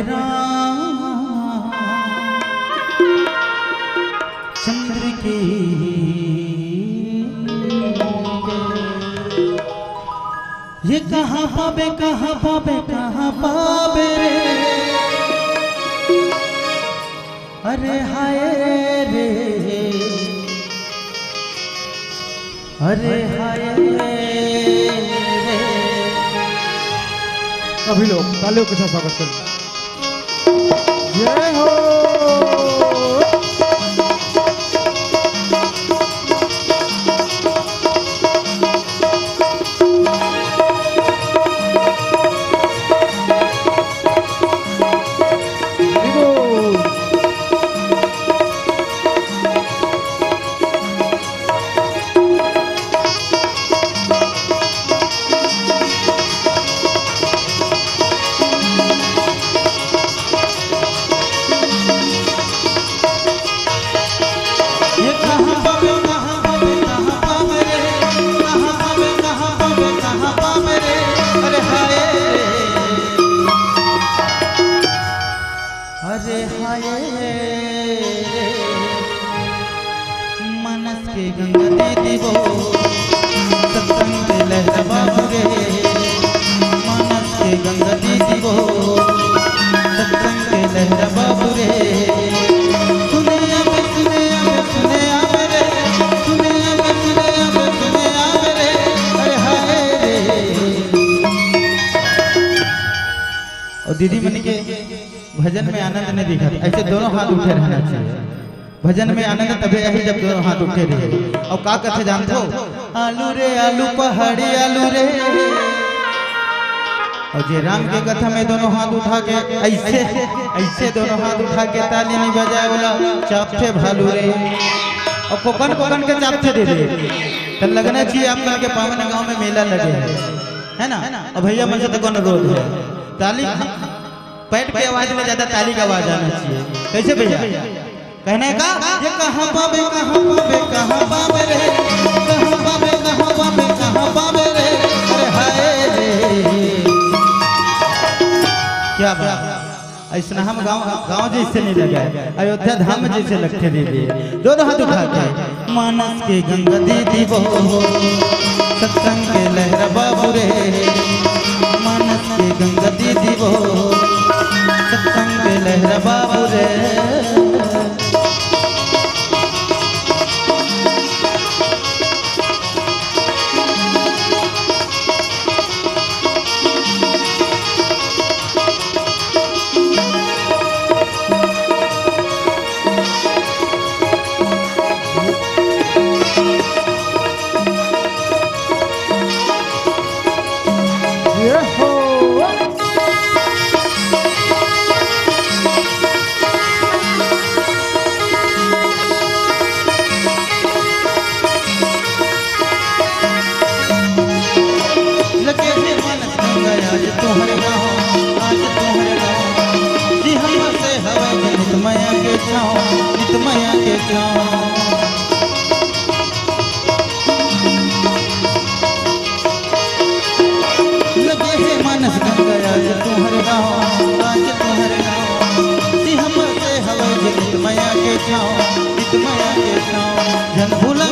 राम चंद्र की ये कहाँ पावे कहाँ पावे कहाँ पावे रे अरे हाय रे अरे हाय रे। सभी लोग तालियों के साथ स्वागत करें। जय हो। अरे हाय मनस के गंगा दीदी वो सत्संग के लहरा बाबू रे मनस के गंगा दीदी वो सत्संग के लहरा बाबू रे सुने अब सुने अब सुने अब रे सुने अब सुने अब सुने अब रे अरे हाय रे। और दीदी मन के भजन में आनंद नहीं दिखा ऐसे दोनों हाथ उठे रहना चाहिए। भजन में आनंद तभी है जब दोनों हाथ उठे रहे। और का कथे जानते हो आलू रे आलू पहाड़ी आलू रे और जे राम के कथा में दोनों हाथ उठा के ऐसे ऐसे दोनों हाथ उठा के ताली नहीं बजाए बोला चापते भालू रे और कोकन कोकन के चापते दे दे तो लगना चाहिए आप के पावन गांव में मेला लगे है ना। और भैया मन से तो कौन रोड है ताली पैट की आवाज में ज्यादा ताली का आवाज आना चाहिए। कैसे भैया कहने का ये कहाँ पावे कहाँ पावे कहाँ पावे रे कहाँ पावे कहाँ पावे कहाँ पावे रे अरे हाय रे। क्या बात ऐसा हम गाँव जैसे नहीं लगा अयोध्या धाम जैसे लगते दीदी दोनों हाथ उठा के मानस के गंगा दीदी वो सत्संग के लहरा बाबू रे मानस के गंगा दीदी वो सत्संग के लहरा बाबू रे। नितमया के लगे है मानस गंगा आज तुम्हारे गाँव आज तुम्हारे गाँव हम से हवा नितमया के छाँव जन भूला